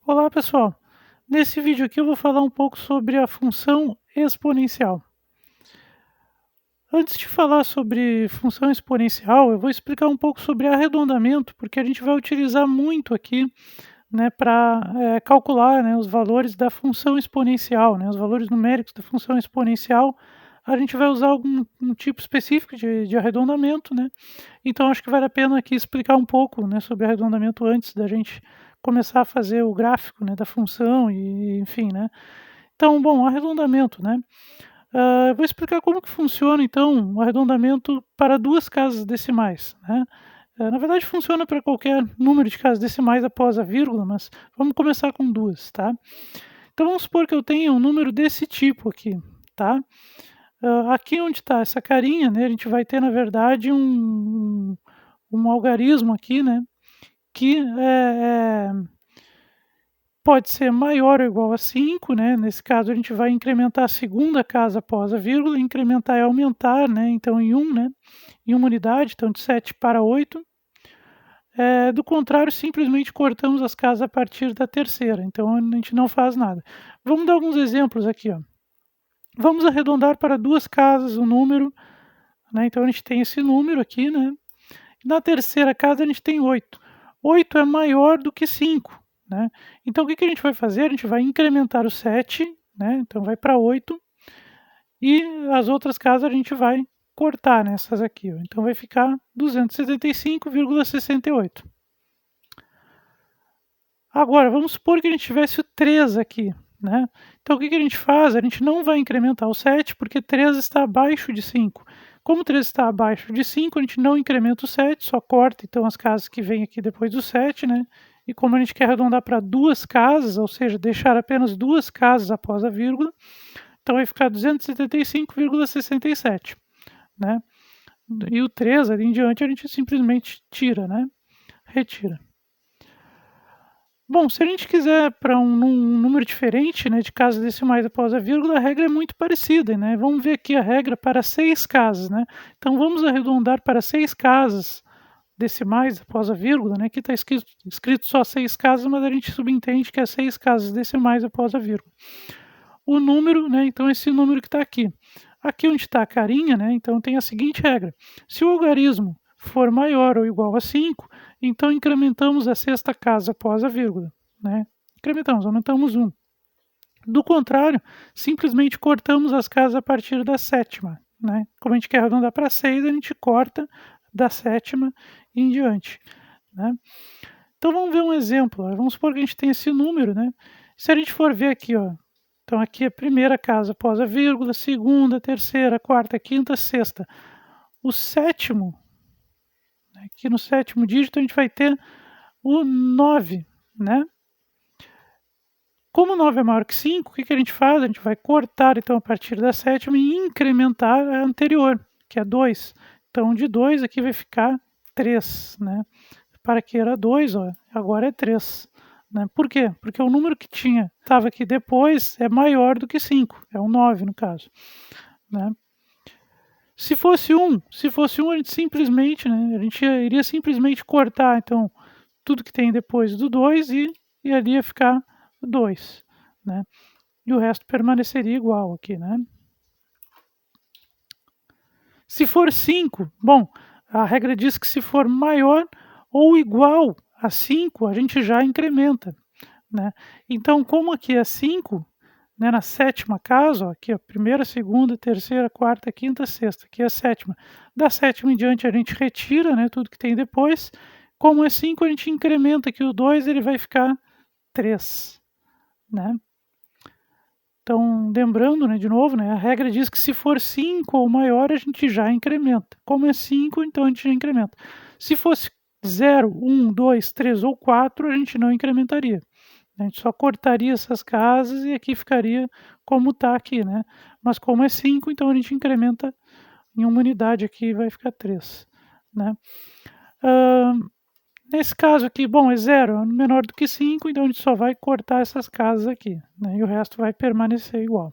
Olá, pessoal. Nesse vídeo aqui eu vou falar um pouco sobre a função exponencial. Antes de falar sobre função exponencial, eu vou explicar um pouco sobre arredondamento, porque a gente vai utilizar muito aqui, né, para calcular, né, os valores da função exponencial, né, os valores numéricos da função exponencial. A gente vai usar um tipo específico de arredondamento, né? Então acho que vale a pena aqui explicar um pouco, né, sobre arredondamento antes da gente começar a fazer o gráfico, né, da função e enfim, né. Então, bom, arredondamento, né, eu vou explicar como que funciona então o arredondamento para 2 casas decimais, né. Na verdade funciona para qualquer número de casas decimais após a vírgula, mas vamos começar com 2, tá. Então vamos supor que eu tenha um número desse tipo aqui, tá. Aqui onde está essa carinha, né, a gente vai ter na verdade um algarismo aqui, né, que pode ser maior ou igual a 5, né, nesse caso a gente vai incrementar a segunda casa após a vírgula, incrementar é aumentar, né, então em 1, né, em uma unidade, então de 7 para 8. Do contrário, simplesmente cortamos as casas a partir da terceira, então a gente não faz nada. Vamos dar alguns exemplos aqui, ó. Vamos arredondar para 2 casas o número, né, então a gente tem esse número aqui, né. Na terceira casa a gente tem 8. 8 é maior do que 5, né. Então o que que a gente vai fazer? A gente vai incrementar o 7, né, então vai para 8, e as outras casas a gente vai cortar nessas aqui, ó. Então vai ficar 275,68. Agora vamos supor que a gente tivesse o 3 aqui, né. Então o que que a gente faz? A gente não vai incrementar o 7, porque 3 está abaixo de 5. Como 3 está abaixo de 5, a gente não incrementa o 7, só corta então as casas que vêm aqui depois do 7, né. E como a gente quer arredondar para 2 casas, ou seja, deixar apenas 2 casas após a vírgula, então vai ficar 275,67, né. E o 3 ali em diante a gente simplesmente tira, né, retira. Bom, se a gente quiser para um número diferente, né, de casas decimais após a vírgula, a regra é muito parecida, né. Vamos ver aqui a regra para 6 casas, né. Então vamos arredondar para 6 casas decimais após a vírgula, né. Aqui está escrito só 6 casas, mas a gente subentende que é 6 casas decimais após a vírgula. O número, né, então esse número que está aqui. Aqui onde está a carinha, né, então tem a seguinte regra: se o algarismo for maior ou igual a 5, então incrementamos a sexta casa após a vírgula, né. Incrementamos, aumentamos 1. Do contrário, simplesmente cortamos as casas a partir da sétima, né. Como a gente quer arredondar para 6, a gente corta da sétima em diante, né. Então vamos ver um exemplo, ó. Vamos supor que a gente tem esse número, né. Se a gente for ver aqui, ó, então aqui é a primeira casa após a vírgula, segunda, terceira, quarta, quinta, sexta. O sétimo, aqui no sétimo dígito a gente vai ter o 9, né. Como 9 é maior que 5, o que que a gente faz? A gente vai cortar então a partir da sétima e incrementar a anterior, que é 2. Então de 2 aqui vai ficar 3, né. Para que era 2, ó, agora é 3, né. Por quê? Porque o número que estava aqui depois é maior do que 5, é o 9 no caso, né. Se fosse um a gente simplesmente, né, a gente iria simplesmente cortar então tudo que tem depois do 2 e ali ia ficar 2, né. E o resto permaneceria igual aqui, né. Se for 5, bom, a regra diz que se for maior ou igual a 5, a gente já incrementa, né. Então como aqui é 5, né, na sétima casa, ó, aqui ó, primeira, segunda, terceira, quarta, quinta, sexta, aqui é a sétima. Da sétima em diante a gente retira, né, tudo que tem depois. Como é 5, a gente incrementa aqui o 2, ele vai ficar 3, né. Então, lembrando, né, de novo, né, a regra diz que se for 5 ou maior, a gente já incrementa. Como é 5, então a gente já incrementa. Se fosse 0, 1, 2, 3 ou 4, a gente não incrementaria. A gente só cortaria essas casas e aqui ficaria como está aqui, né. Mas como é 5, então a gente incrementa em uma unidade aqui e vai ficar 3, né. Hã, Nesse caso aqui, bom, é 0, é menor do que 5, então a gente só vai cortar essas casas aqui, né, e o resto vai permanecer igual.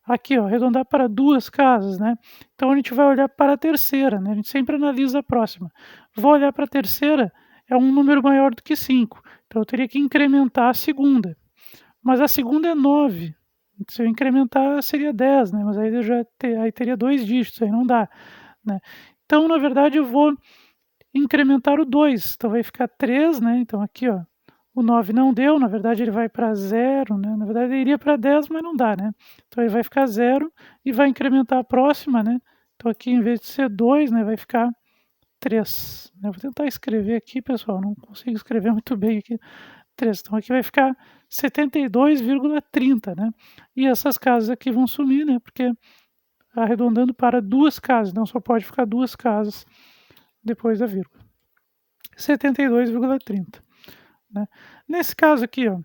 Aqui, ó, arredondar para 2 casas, né, então a gente vai olhar para a terceira, né, a gente sempre analisa a próxima. Vou olhar para a terceira, é um número maior do que 5, Então eu teria que incrementar a segunda, mas a segunda é 9. Se eu incrementar seria 10, né, mas aí eu já aí teria 2 dígitos, aí não dá, né. Então na verdade eu vou incrementar o 2, então vai ficar 3, né, então aqui ó, o 9 não deu, na verdade ele vai para 0, né, na verdade ele iria para 10, mas não dá, né. Então ele vai ficar 0 e vai incrementar a próxima, né, então aqui em vez de ser 2, né, vai ficar 3, né. Vou tentar escrever aqui pessoal, não consigo escrever muito bem aqui, 3, então aqui vai ficar 72,30, né. E essas casas aqui vão sumir, né, porque arredondando para 2 casas, então só pode ficar 2 casas depois da vírgula. 72,30, né. Nesse caso aqui, ó,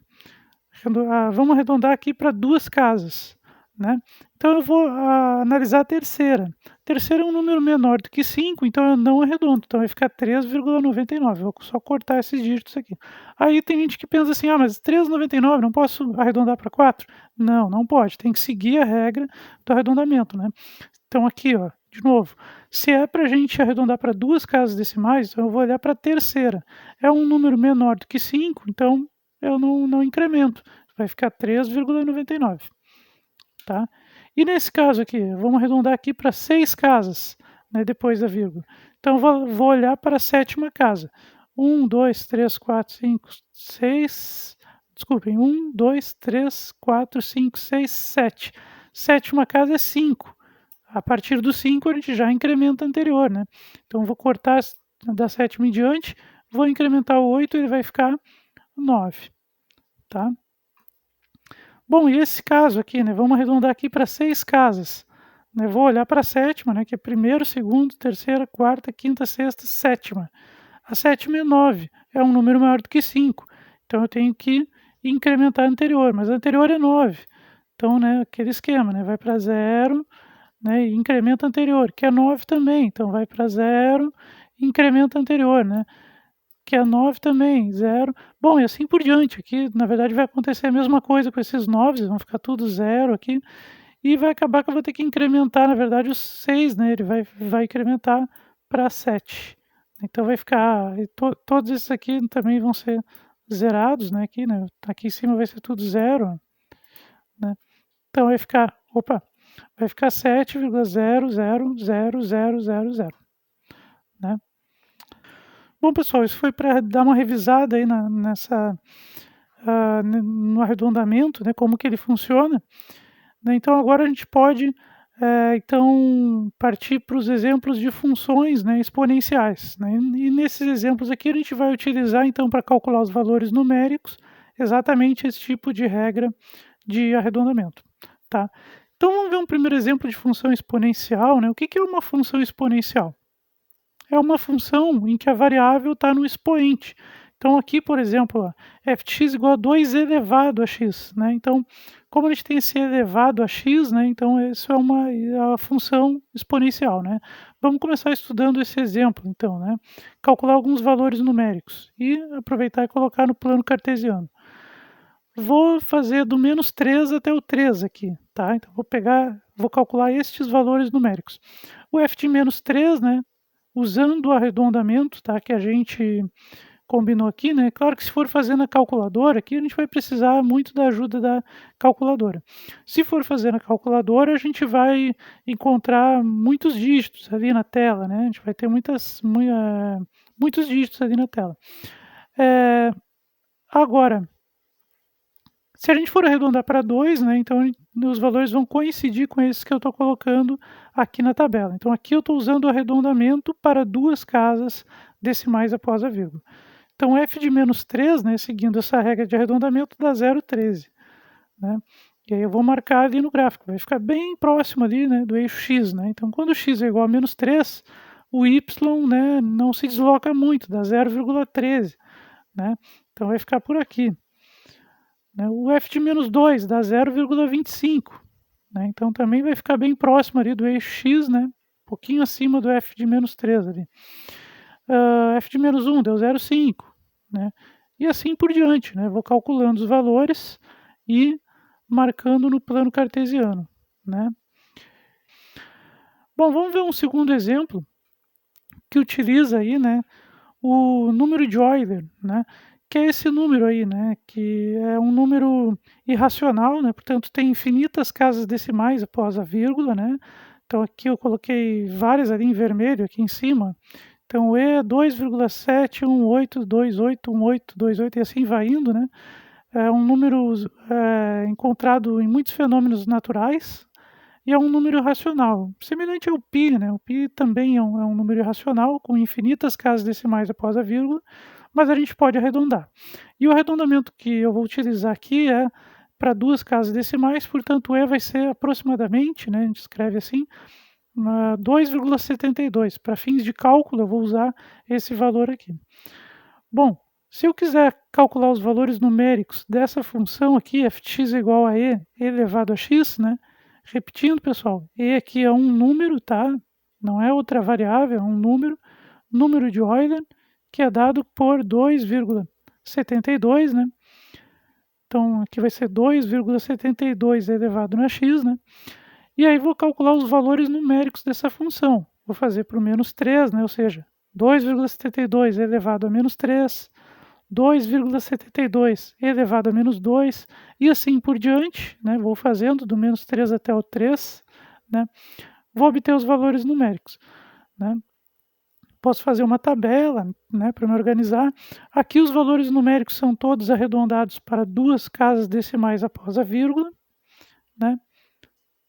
vamos arredondar aqui para 2 casas, né. Então eu vou analisar a terceira. A terceira é um número menor do que 5, então eu não arredondo, então vai ficar 3,99, vou só cortar esses dígitos aqui. Aí tem gente que pensa assim: "Ah, mas 3,99 não posso arredondar para 4?" Não, não pode, tem que seguir a regra do arredondamento, né. Então aqui, ó, de novo, se é para a gente arredondar para 2 casas decimais, então eu vou olhar para a terceira. É um número menor do que 5, então eu não incremento, vai ficar 3,99, tá. E nesse caso aqui, vamos arredondar aqui para 6 casas, né, depois da vírgula. Então eu vou olhar para a sétima casa. 1, 2, 3, 4, 5, 6, desculpem, 1, 2, 3, 4, 5, 6, 7. Sétima casa é 5. A partir do 5 a gente já incrementa a anterior, né. Então eu vou cortar da sétima em diante, vou incrementar o 8, ele vai ficar 9, tá. Bom, e esse caso aqui, né, vamos arredondar aqui para 6 casas, né, vou olhar para a sétima, né, que é primeiro, segundo, terceira, quarta, quinta, sexta, sétima. A sétima é 9, é um número maior do que 5, então eu tenho que incrementar a anterior, mas a anterior é 9. Então, né, aquele esquema, né, vai para 0, né, e incrementa anterior, que é 9 também, então vai para 0, incrementa anterior, né, que é 9 também, 0. Bom, e assim por diante, aqui na verdade vai acontecer a mesma coisa com esses 9, vão ficar tudo 0 aqui, e vai acabar que eu vou ter que incrementar na verdade os 6, né, ele vai incrementar para 7. Então vai ficar, e todos esses aqui também vão ser zerados, né, aqui, né, aqui em cima vai ser tudo 0, né, então vai ficar, opa, vai ficar 7,0000000, né. Bom pessoal, isso foi para dar uma revisada aí nessa, no arredondamento, né, como que ele funciona, né. Então agora a gente pode, então partir para os exemplos de funções, né, exponenciais, né. E nesses exemplos aqui a gente vai utilizar então para calcular os valores numéricos, exatamente esse tipo de regra de arredondamento, tá. Então vamos ver um primeiro exemplo de função exponencial, né. O que que é uma função exponencial? É uma função em que a variável está no expoente. Então aqui, por exemplo, ó, f de x igual a 2 elevado a x, né. Então, como a gente tem esse elevado a x, né, então isso é a função exponencial, né. Vamos começar estudando esse exemplo então, né. Calcular alguns valores numéricos e aproveitar e colocar no plano cartesiano. Vou fazer do -3 até o 3 aqui, tá. Então vou calcular estes valores numéricos. O f de -3, né, usando o arredondamento, tá, que a gente combinou aqui, né, claro que se for fazer na calculadora, aqui a gente vai precisar muito da ajuda da calculadora. Se for fazer na calculadora, a gente vai encontrar muitos dígitos ali na tela, né, a gente vai ter muitos dígitos ali na tela. Agora, se a gente for arredondar para 2, né, então os valores vão coincidir com esses que eu estou colocando aqui na tabela. Então aqui eu estou usando o arredondamento para 2 casas decimais após a vírgula. Então f de -3, né, seguindo essa regra de arredondamento, dá 0,13, né. E aí eu vou marcar ali no gráfico, vai ficar bem próximo ali, né, do eixo x, né. Então quando x é igual a -3, o y, né, não se desloca muito, dá 0,13, né. Então vai ficar por aqui, né. O f de -2 dá 0,25, né, então também vai ficar bem próximo ali do eixo x, né, um pouquinho acima do f de -3 ali. F de -1 deu 0,5, né, e assim por diante, né, vou calculando os valores e marcando no plano cartesiano, né. Bom, vamos ver um segundo exemplo que utiliza aí, né, o número de Euler, né, que é esse número aí, né, que é um número irracional, né, portanto tem infinitas casas decimais após a vírgula, né. Então aqui eu coloquei várias ali em vermelho aqui em cima. Então E é 2,718281828 e assim vai indo, né. É um número encontrado em muitos fenômenos naturais e é um número racional, semelhante ao π, né. O π também é um número irracional com infinitas casas decimais após a vírgula, mas a gente pode arredondar. E o arredondamento que eu vou utilizar aqui é para 2 casas decimais, portanto E vai ser aproximadamente, né, a gente escreve assim, 2,72. Para fins de cálculo eu vou usar esse valor aqui. Bom, se eu quiser calcular os valores numéricos dessa função aqui, f de x é igual a e elevado a x, né? Repetindo, pessoal, e aqui é um número, tá? Não é outra variável, é um número de Euler, que é dado por 2,72, né? Então, aqui vai ser 2,72 elevado a x, né? E aí vou calcular os valores numéricos dessa função. Vou fazer para o menos 3, né? Ou seja, 2,72 elevado a menos 3, 2,72 elevado a menos 2, e assim por diante, né? Vou fazendo do menos 3 até o 3, né? Vou obter os valores numéricos, né? Posso fazer uma tabela, né, para me organizar. Aqui os valores numéricos são todos arredondados para 2 casas decimais após a vírgula, né?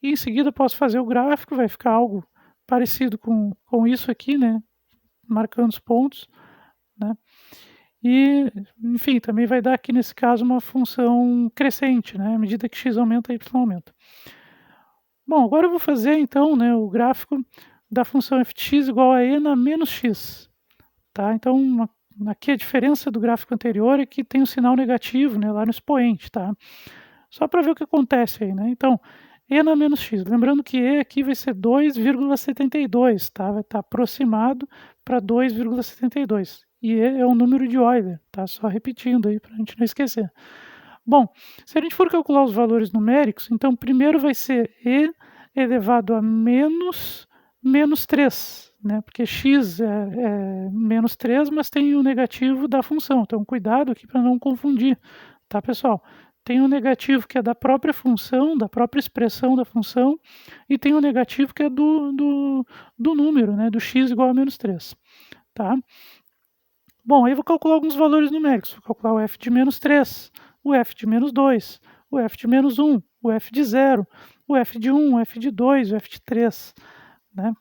E em seguida posso fazer o gráfico, vai ficar algo parecido com isso aqui, né? Marcando os pontos, né? E, enfim, também vai dar aqui nesse caso uma função crescente, né? À medida que x aumenta, y aumenta. Bom, agora eu vou fazer então, né, o gráfico da função f de x igual a e na menos x, tá? Então, aqui a diferença do gráfico anterior é que tem o sinal negativo, né, lá no expoente, tá? Só para ver o que acontece aí, né? Então, e na menos x. Lembrando que e aqui vai ser 2,72, tá? Vai estar aproximado para 2,72. E e é um número de Euler, tá? Só repetindo aí para a gente não esquecer. Bom, se a gente for calcular os valores numéricos, então primeiro vai ser e elevado a menos 3, né? Porque x é menos 3, mas tem o negativo da função. Então, cuidado aqui para não confundir, tá, pessoal? Tem o negativo que é da própria função, da própria expressão da função, e tem o negativo que é do número, né? Do x igual a menos 3, tá? Bom, aí eu vou calcular alguns valores numéricos. Vou calcular o f de menos 3, o f de menos 2, o f de menos 1, o f de 0, o f de 1, o f de 2, o f de 3, né?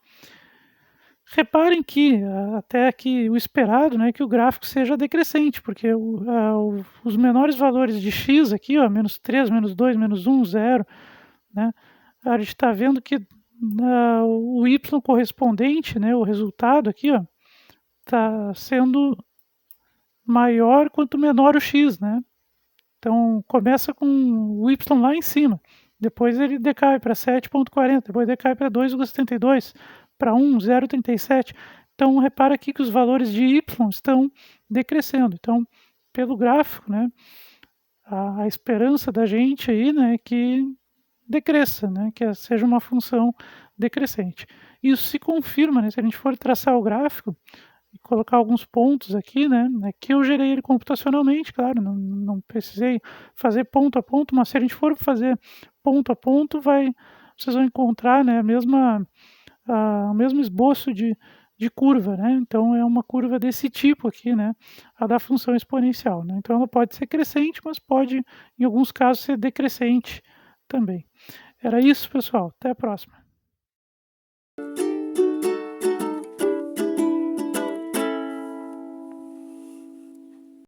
Reparem que, até aqui o esperado, né, é que o gráfico seja decrescente, porque os menores valores de x aqui, ó, menos 3, menos 2, menos 1, 0, né, a gente está vendo que o y correspondente, né, o resultado aqui, ó, está sendo maior quanto menor o x, né? Então, começa com o y lá em cima, depois ele decai para 7,40, depois decai para 2,72, para 1, 0,37. Então, repara aqui que os valores de y estão decrescendo. Então, pelo gráfico, né, a esperança da gente aí, né, é que decresça, né, que seja uma função decrescente. Isso se confirma, né, se a gente for traçar o gráfico, e colocar alguns pontos aqui, né? Aqui eu gerei ele computacionalmente, claro, não precisei fazer ponto a ponto, mas se a gente for fazer ponto a ponto, vocês vão encontrar, né, o mesmo esboço de curva, né? Então é uma curva desse tipo aqui, né? A da função exponencial, né? Então ela pode ser crescente, mas pode, em alguns casos, ser decrescente também. Era isso, pessoal. Até a próxima.